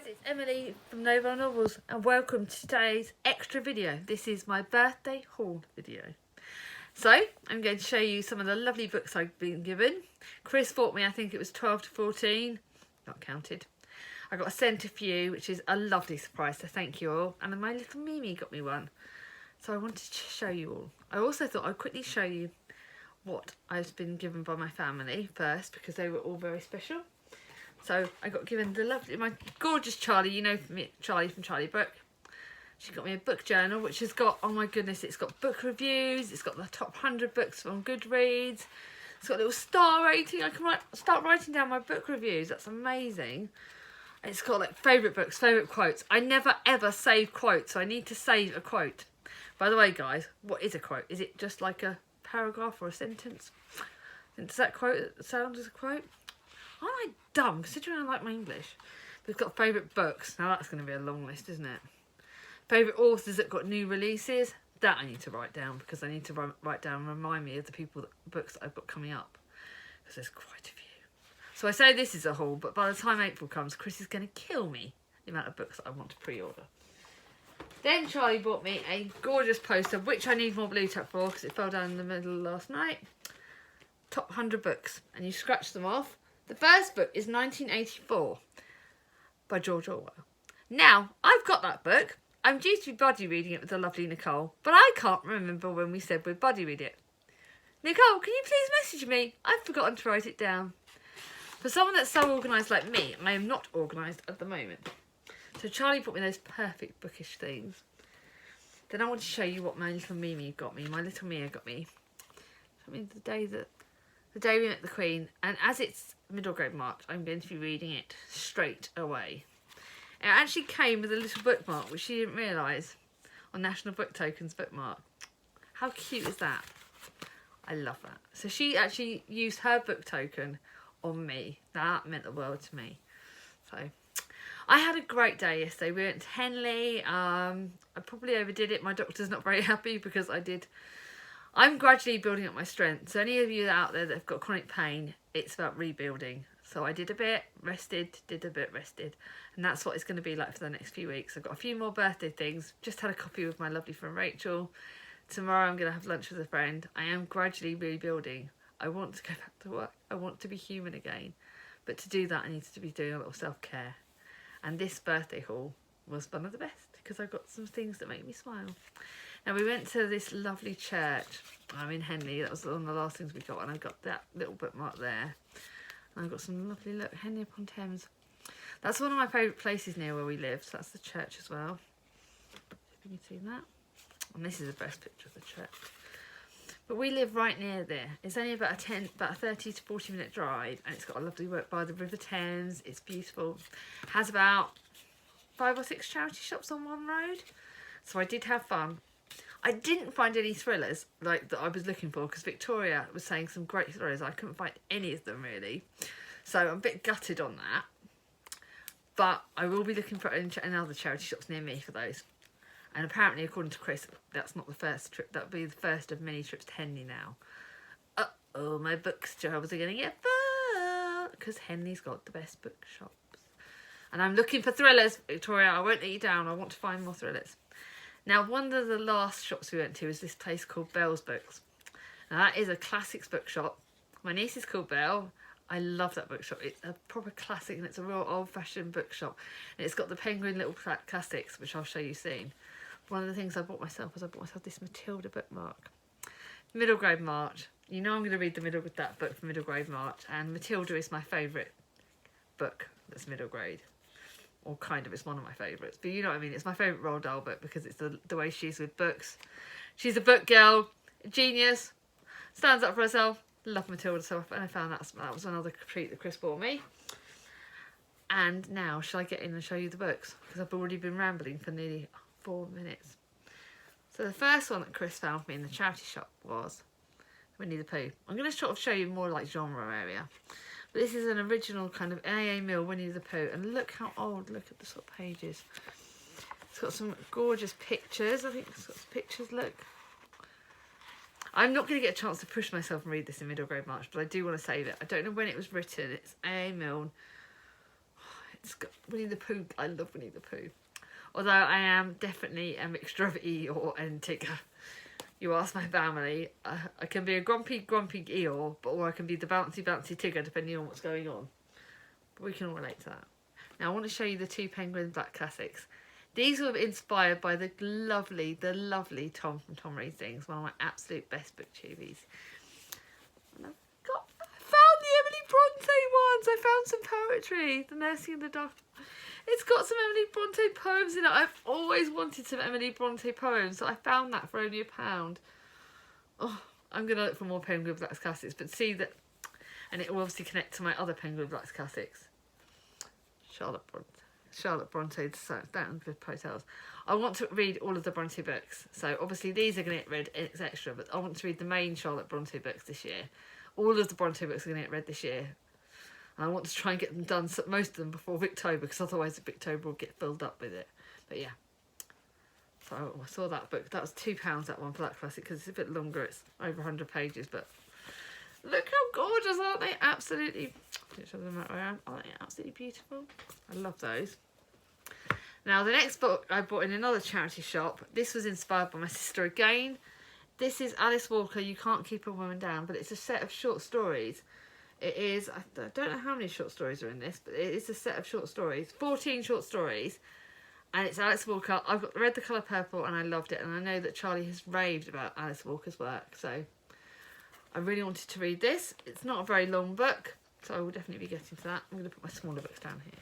guys, it's Emily from Noble Novels and welcome to today's extra video. This is my birthday haul video. So, I'm going to show you some of the lovely books I've been given. Chris bought me, I think it was 12 to 14, not counted. I got a Centrifuge, which is a lovely surprise, so thank you all. And then my little Mimi got me one. So I wanted to show you all. I also thought I'd quickly show you what I've been given by my family first, because they were all very special. So I got given my gorgeous Charlie, you know me, Charlie from Charlie Book. She got me a book journal, which has got, oh my goodness, it's got book reviews, it's got the top 100 books from Goodreads, it's got a little star rating. I can start writing down my book reviews, that's amazing. It's got like favourite books, favourite quotes. I never ever save quotes, so I need to save a quote. By the way, guys, what is a quote? Is it just like a paragraph or a sentence? Does that quote sound as a quote? Aren't I dumb, considering I like my English? We've got favourite books. Now that's going to be a long list, isn't it? Favourite authors that got new releases. That I need to write down, because I need to write down and remind me of the books that I've got coming up. Because there's quite a few. So I say this is a haul, but by the time April comes, Chris is going to kill me. The amount of books that I want to pre-order. Then Charlie bought me a gorgeous poster, which I need more blue tack for, because it fell down in the middle last night. Top 100 books. And you scratch them off. The first book is 1984 by George Orwell. Now, I've got that book. I'm due to be buddy reading it with the lovely Nicole, but I can't remember when we said we'd buddy read it. Nicole, can you please message me? I've forgotten to write it down. For someone that's so organised like me, I am not organised at the moment. So Charlie brought me those perfect bookish things. Then I want to show you what my little Mimi got me, my little Mia got me. I mean, the day we met the Queen, and as it's middle grade March, I'm going to be reading it straight away. It actually came with a little bookmark, which she didn't realise, on National Book Token's bookmark. How cute is that? I love that. So she actually used her book token on me. That meant the world to me. So I had a great day yesterday. We went to Henley. I probably overdid it. My doctor's not very happy because I'm gradually building up my strength. So any of you out there that have got chronic pain, it's about rebuilding. So I did a bit, rested, did a bit, rested. And that's what it's going to be like for the next few weeks. I've got a few more birthday things. Just had a coffee with my lovely friend Rachel. Tomorrow I'm going to have lunch with a friend. I am gradually rebuilding. I want to go back to work. I want to be human again. But to do that, I need to be doing a little self-care. And this birthday haul was one of the best, because I got some things that make me smile. Now, we went to this lovely church. I'm in Henley. That was one of the last things we got, and I got that little bookmark there. And I got some lovely, look, Henley upon Thames. That's one of my favourite places near where we live. So that's the church as well. Can you see that? And this is the best picture of the church. But we live right near there. It's only about a 30 to 40 minute drive, and it's got a lovely work by the River Thames. It's beautiful. It has about 5 or 6 charity shops on one road. So I did have fun. I didn't find any thrillers like that I was looking for, because Victoria was saying some great thrillers. I couldn't find any of them really. So I'm a bit gutted on that. But I will be looking for another charity shops near me for those. And apparently, according to Chris, that's not the first trip. That'll be the first of many trips to Henley now. Uh-oh, my bookshelves are going to get full, because Henley's got the best bookshops. And I'm looking for thrillers, Victoria. I won't let you down. I want to find more thrillers. Now, one of the last shops we went to was this place called Bell's Books. Now, that is a classics bookshop. My niece is called Belle. I love that bookshop. It's a proper classic, and it's a real old-fashioned bookshop. And it's got the Penguin little classics, which I'll show you soon. One of the things I bought myself was this Matilda bookmark. Middle grade March. You know I'm going to read that book for middle grade March. And Matilda is my favourite book that's middle grade. Or kind of, it's one of my favourites. But you know what I mean, it's my favourite Roald Dahl book, because it's the way she is with books. She's a book girl, a genius, stands up for herself. Love Matilda, so I found that was another treat that Chris bought me. And now, shall I get in and show you the books? Because I've already been rambling for nearly 4 minutes. So the first one that Chris found for me in the charity shop was Winnie the Pooh. I'm going to sort of show you more like genre area. But this is an original kind of A.A. Milne Winnie the Pooh. And look how old, look at the sort of pages. It's got some gorgeous pictures. I think it's got some pictures, look. I'm not going to get a chance to push myself and read this in middle grade March, but I do want to save it. I don't know when it was written. It's A.A. Milne. It's got Winnie the Pooh. I love Winnie the Pooh. Although I am definitely a mixture of Eeyore and Tigger. You ask my family, I can be a grumpy Eeyore, or I can be the bouncy Tigger, depending on what's going on. But we can all relate to that. Now I want to show you the two Penguin Black classics. These were inspired by the lovely Tom from Tom Reads Things, one of my absolute best booktubies. And I found the Emily Bronte ones. I found some poetry. The Nursing in the Dark. It's got some Emily Bronte poems in it. I've always wanted some Emily Bronte poems, so I found that for only £1. Oh, I'm going to look for more Penguin Black classics, but see that, and it will obviously connect to my other Penguin Black classics. Charlotte Bronte, Down with Hotels. I want to read all of the Bronte books, so obviously these are going to get read extra, but I want to read the main Charlotte Bronte books this year. All of the Bronte books are going to get read this year. And I want to try and get them done, most of them before Victober, because otherwise Victober will get filled up with it. But yeah, so I saw that book. That was £2, that one, for that classic, because it's a bit longer. It's over 100 pages, but look how gorgeous, aren't they? Absolutely. Show them around. Aren't they absolutely beautiful? I love those. Now the next book I bought in another charity shop. This was inspired by my sister again. This is Alice Walker, You Can't Keep a Woman Down, but it's a set of short stories. It is, I don't know how many short stories are in this, but it is a set of short stories, 14 short stories, and it's Alice Walker. I've read The Colour Purple and I loved it, and I know that Charlie has raved about Alice Walker's work, so I really wanted to read this. It's not a very long book, so I will definitely be getting to that. I'm going to put my smaller books down here.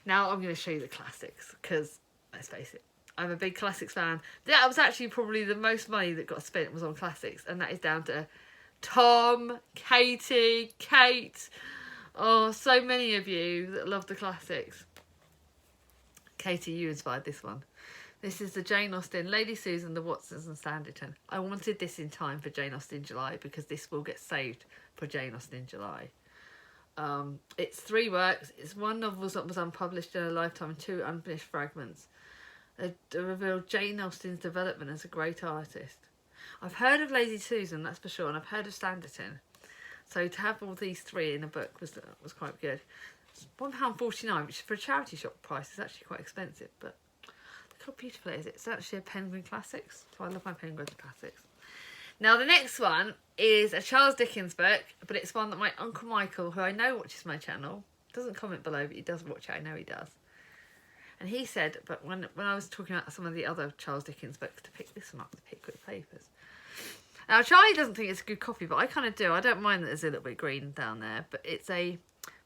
Now I'm going to show you the classics, because, let's face it, I'm a big classics fan. That was actually probably the most money that got spent was on classics, and that is down to Tom, Katie, Kate. Oh, so many of you that love the classics. Katie, you inspired this one. This is the Jane Austen, Lady Susan, the Watsons and Sanditon. I wanted this in time for Jane Austen July, because this will get saved for Jane Austen July. It's 3 works. It's 1 novel that was unpublished in her lifetime and 2 unfinished fragments. They reveal Jane Austen's development as a great artist. I've heard of Lady Susan, that's for sure, and I've heard of Sanditon. So to have all these 3 in a book was quite good. It's £1.49, which for a charity shop price is actually quite expensive, but look how beautiful it is. It's actually a Penguin Classics, so I love my Penguin Classics. Now the next one is a Charles Dickens book, but it's one that my Uncle Michael, who I know watches my channel, doesn't comment below, but he does watch it, I know he does. And he said, but when I was talking about some of the other Charles Dickens books, to pick this one up, the Pickwick Papers. Now, Charlie doesn't think it's a good copy, but I kind of do. I don't mind that there's a little bit green down there, but it's a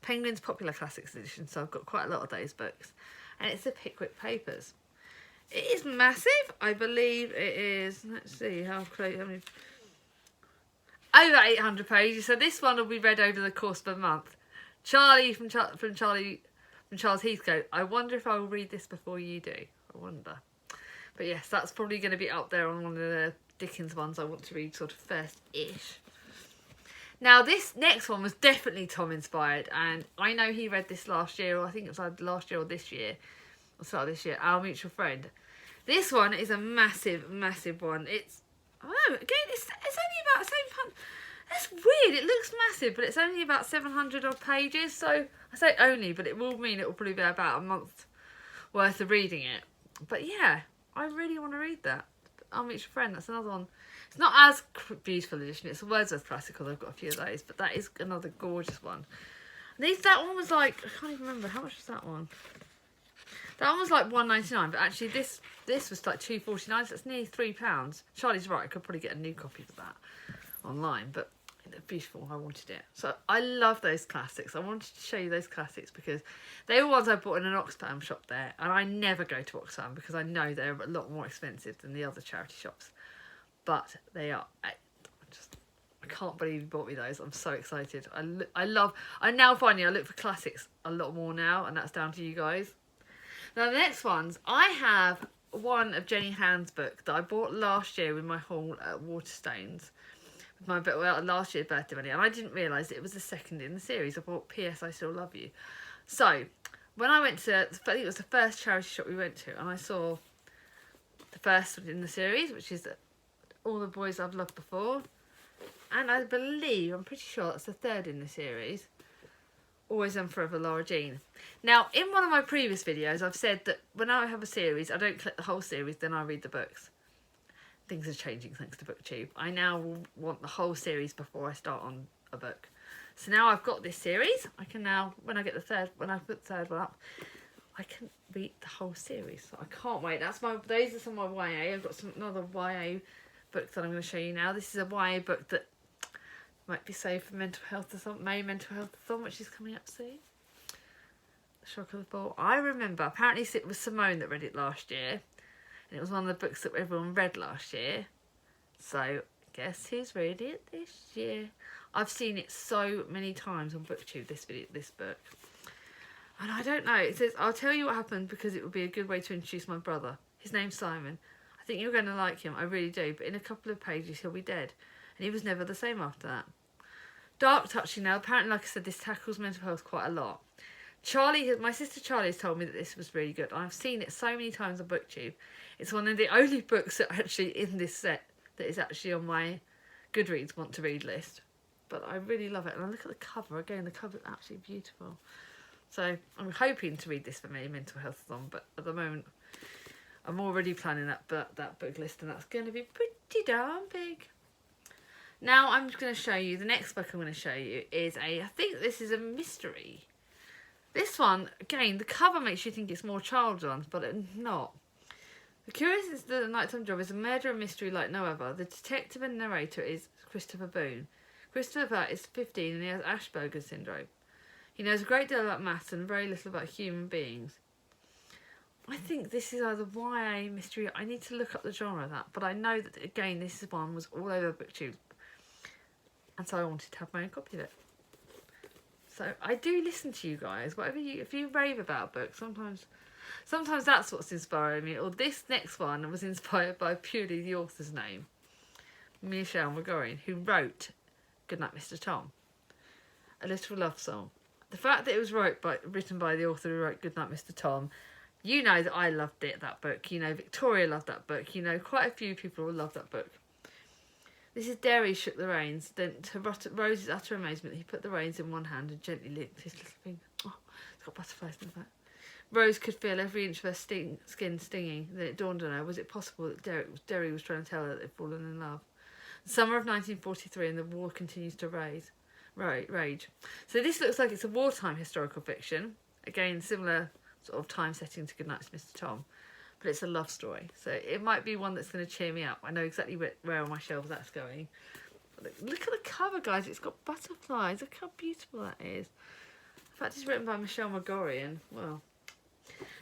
Penguin's Popular Classics edition, so I've got quite a lot of those books. And it's the Pickwick Papers. It is massive. I believe it is, let's see, how many... Over 800 pages, so this one will be read over the course of a month. Charlie from Charles Heathcote, I wonder if I will read this before you do. I wonder. But yes, that's probably going to be up there on one of the Dickens ones I want to read sort of first-ish. Now this next one was definitely Tom inspired, and I know he read this last year, or I think it was either last year or this year, or start of this year, Our Mutual Friend. This one is a massive one. It's, I don't know, again, it's only about the same, that's weird, it looks massive, but it's only about 700 odd pages, so I say only, but it will mean it will probably be about a month worth of reading it. But yeah, I really want to read that. I'll Meet Your Friend, that's another one. It's not as beautiful edition, it's a Wordsworth Classical, I've got a few of those, but that is another gorgeous one. That one was like, I can't even remember, how much was that one? That one was like £1.99, but actually this was like £2.49, so it's nearly £3. Charlie's right, I could probably get a new copy of that online, but beautiful, I wanted it. So I love those classics. I wanted to show you those classics because they were ones I bought in an Oxfam shop there, and I never go to Oxfam because I know they're a lot more expensive than the other charity shops, but they are. I can't believe you bought me those. I'm so excited. I now finally I look for classics a lot more now, and that's down to you guys. Now the next ones, I have one of Jenny Hand's book that I bought last year with my haul at Waterstones. My last year's birthday money, and I didn't realise it was the second in the series. I bought P.S. I Still Love You. So when I went to, I think it was the first charity shop we went to, and I saw the first in the series, which is All the Boys I've Loved Before, and I believe, I'm pretty sure that's the third in the series, Always and Forever, Laura Jean. Now, in one of my previous videos, I've said that when I have a series, I don't collect the whole series, then I read the books. Things are changing thanks to BookTube. I now want the whole series before I start on a book. So now I've got this series, I can now, when I put the third one up, I can read the whole series. So I can't wait. Those are some of my YA. I've got another YA book that I'm going to show you now. This is a YA book that might be saved for mental health or something. May mental health or which is coming up soon. The Shock of the Ball. I remember, apparently it was Simone that read it last year. And it was one of the books that everyone read last year. So guess who's read it this year? I've seen it so many times on BookTube, this book. And I don't know, it says, I'll tell you what happened because it would be a good way to introduce my brother. His name's Simon. I think you're going to like him, I really do. But in a couple of pages he'll be dead. And he was never the same after that. Dark touching now. Apparently, like I said, this tackles mental health quite a lot. My sister Charlie has told me that this was really good. I've seen it so many times on BookTube. It's one of the only books that actually in this set that is actually on my Goodreads want to read list. But I really love it. And I look at the cover again. The cover is absolutely beautiful. So I'm hoping to read this for me, mental health on. But at the moment, I'm already planning that book list, and that's going to be pretty darn big. Now I'm just going to show you the next book. I'm going to show you is I think this is a mystery. This one again, the cover makes you think it's more children's, but it's not. The Curious is the Nighttime Job is a murder mystery like no other. The detective and narrator is Christopher Boone. Christopher is 15 and he has Asperger's syndrome. He knows a great deal about maths and very little about human beings. I think this is either YA mystery. I need to look up the genre of that, but I know that again this one was all over BookTube, and so I wanted to have my own copy of it. So I do listen to you guys. If you rave about books, sometimes that's what's inspiring me. Or this next one was inspired by purely the author's name, Michelle McGorrin, who wrote Goodnight, Mr. Tom, a little love song. The fact that it was written by the author who wrote Goodnight, Mr. Tom, you know that I loved that book. You know Victoria loved that book. You know quite a few people will love that book. This is Derry shook the reins. Then to Rose's utter amazement, he put the reins in one hand and gently licked his little finger. Oh, it's got butterflies in the back. Rose could feel every inch of her skin stinging. Then it dawned on her, was it possible that Derry was trying to tell her that they'd fallen in love? The summer of 1943 and the war continues to rage. So this looks like it's a wartime historical fiction. Again, similar sort of time setting to Goodnight, Mr. Tom. But it's a love story. So it might be one that's going to cheer me up. I know exactly where on my shelves that's going. Look at the cover, guys. It's got butterflies. Look how beautiful that is. In fact, it's written by Michelle McGorrin. Well,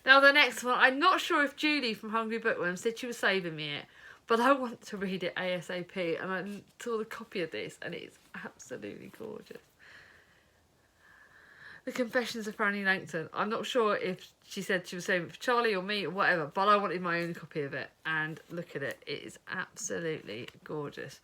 now the next one. I'm not sure if Julie from Hungry Bookworm said she was saving me it, but I want to read it ASAP. And I saw the copy of this, and it's absolutely gorgeous. The Confessions of Franny Langton. I'm not sure if she said she was saving it for Charlie or me or whatever, but I wanted my own copy of it. And look at it. It is absolutely gorgeous.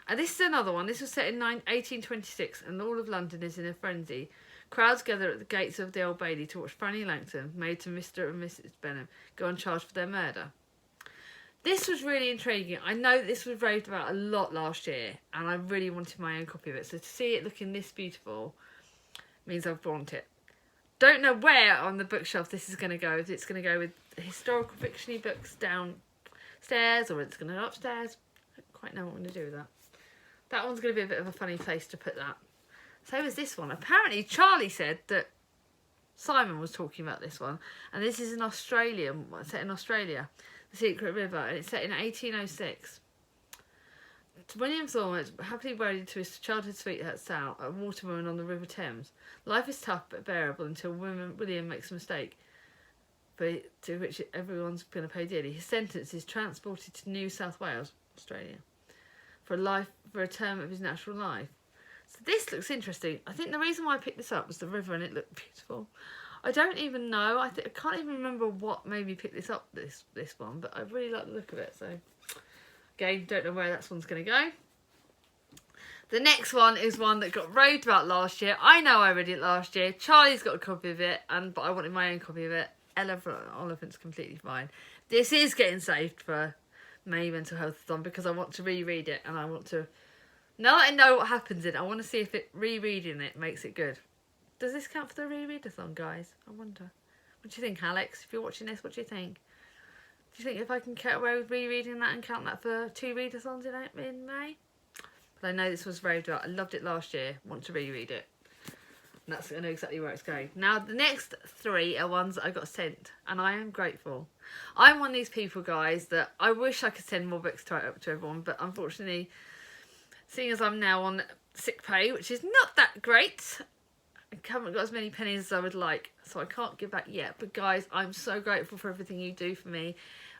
And this is another one. This was set in 1826 and all of London is in a frenzy. Crowds gather at the gates of the Old Bailey to watch Franny Langton, maid to Mr. and Mrs. Benham, go on charge for their murder. This was really intriguing. I know this was raved about a lot last year and I really wanted my own copy of it. So to see it looking this beautiful means I've bought it. Don't know where on the bookshelf this is going to go. If it's going to go with historical fiction-y books downstairs or it's going to go upstairs. I don't quite know what I'm going to do with that. That one's going to be a bit of a funny place to put that. So is this one. Apparently Charlie said that Simon was talking about this one. And this is an Australian one, set in Australia. The Secret River. And it's set in 1806. William Thorne is happily wedded to his childhood sweetheart Sal, a waterwoman on the River Thames. Life is tough but bearable until William makes a mistake, to which everyone's going to pay dearly. His sentence is transported to New South Wales, Australia, for a term of his natural life. So this looks interesting. I think the reason why I picked this up was the river and it looked beautiful. I don't even know. I can't even remember what made me pick this up, this one, but I really like the look of it. So again, don't know where that one's going to go. The next one is one that got raved about last year. I know I read it last year. Charlie's got a copy of it, but I wanted my own copy of it. Elephant's completely fine. This is getting saved for May Mental Health on because I want to reread it and I want to, now that I know what happens in it, I want to see if rereading it makes it good. Does this count for the rereadathon, guys? I wonder. What do you think, Alex? If you're watching this, what do you think? Do you think if I can get away with rereading that and count that for 2 readathons in May? But I know this was very good. I loved it last year. Want to reread it. And I know exactly where it's going. Now, the next 3 are ones that I got sent, and I am grateful. I'm one of these people, guys, that I wish I could send more books to everyone, but unfortunately, seeing as I'm now on sick pay, which is not that great, I haven't got as many pennies as I would like, so I can't give back yet. But guys, I'm so grateful for everything you do for me,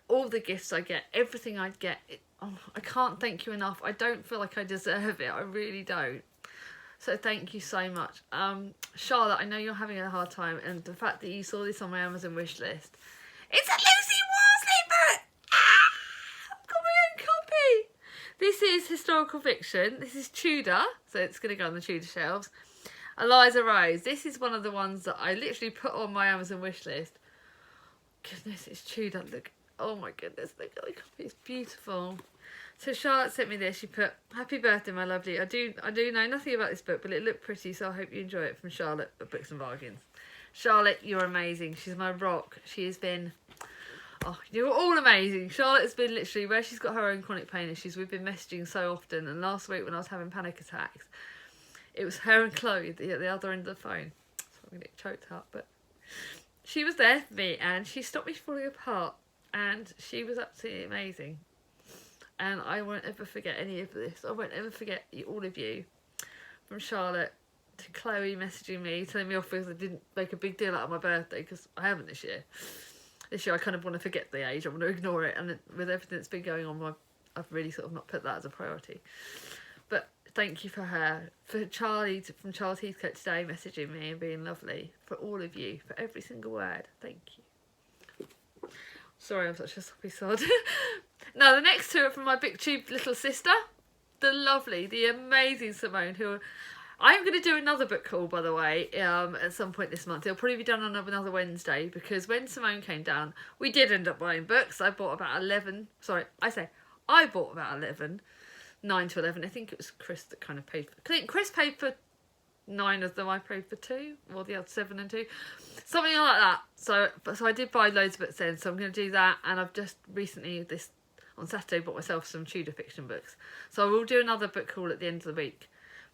all the gifts I get, everything I get. I can't thank you enough. I don't feel like I deserve it. I really don't. So thank you so much. Charlotte, I know you're having a hard time, and the fact that you saw this on my Amazon wish list. It's a Lucy Worsley book! Ah! I've got my own copy! This is historical fiction. This is Tudor, so it's going to go on the Tudor shelves. Eliza Rose. This is one of the ones that I literally put on my Amazon wish list. Goodness, it's Tudor. Look. Oh my goodness, look at the copy. It's beautiful. So Charlotte sent me this. She put, "Happy birthday, my lovely. I do know nothing about this book, but it looked pretty, so I hope you enjoy it." From Charlotte at Books and Bargains. Charlotte, you're amazing. She's my rock. She has been, oh, you're all amazing. Charlotte has been literally where she's got her own chronic pain issues. We've been messaging so often, and last week when I was having panic attacks, it was her and Chloe at the other end of the phone. So I'm going to get choked up, but she was there for me, and she stopped me falling apart, and she was absolutely amazing. And I won't ever forget any of this. I won't ever forget all of you. From Charlotte to Chloe messaging me, telling me off because I didn't make a big deal out of my birthday, because I haven't this year. This year I kind of want to forget the age. I want to ignore it. And with everything that's been going on, I've really sort of not put that as a priority. But thank you for her. For Charlie, from Charles Heathcote today, messaging me and being lovely. For all of you. For every single word. Thank you. Sorry, I'm such a soppy sod. Now, the next 2 are from my big tube little sister, the lovely, the amazing Simone, who I'm going to do another book haul, by the way, at some point this month. It'll probably be done on another Wednesday, because when Simone came down, we did end up buying books. I bought about 11. Sorry, I bought about 11. 9 to 11. I think it was Chris that kind of paid for. I think Chris paid for 9 of them. I paid for 2, or the other 7 and 2, something like that. So I did buy loads of books then. So I'm going to do that, and I've just recently on Saturday bought myself some Tudor fiction books. So I will do another book haul at the end of the week.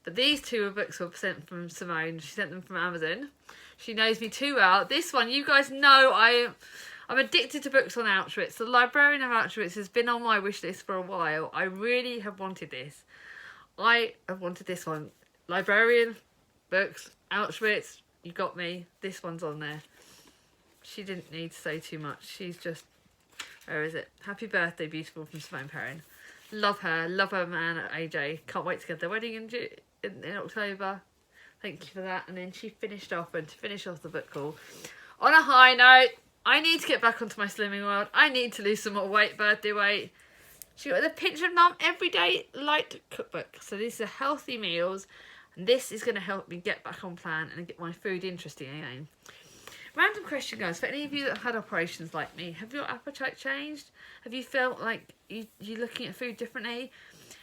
But these 2 books were sent from Simone. She sent them from Amazon. She knows me too well. This one, you guys know I'm addicted to books on Auschwitz. The Librarian of Auschwitz has been on my wish list for a while. I really have wanted this. I have wanted this one. Librarian, books, Auschwitz, you got me. This one's on there. She didn't need to say too much. She's just, where is it? Happy birthday, beautiful, from Simone Perrin. Love her man at AJ. Can't wait to get their wedding in October. Thank you for that. And then she finished off, and to finish off the book haul, on a high note, I need to get back onto my slimming world. I need to lose some more weight, birthday weight. She got the Pinch of Mum Everyday Light Cookbook. So these are healthy meals, and this is going to help me get back on plan and get my food interesting again. Random question, guys. For any of you that have had operations like me, have your appetite changed? Have you felt like you're looking at food differently?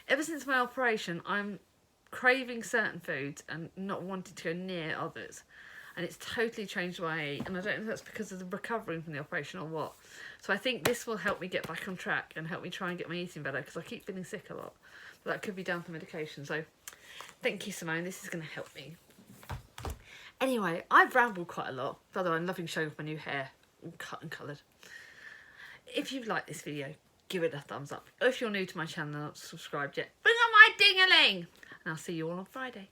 Ever since my operation, I'm craving certain foods and not wanting to go near others. And it's totally changed what I eat. And I don't know if that's because of the recovering from the operation or what. So I think this will help me get back on track and help me try and get my eating better, because I keep feeling sick a lot. But that could be down to medication. So thank you, Simone. This is going to help me. Anyway, I've rambled quite a lot. By the way, I'm loving showing off my new hair, all cut and coloured. If you've liked this video, give it a thumbs up. If you're new to my channel and not subscribed yet, bring on my ding-a-ling. And I'll see you all on Friday.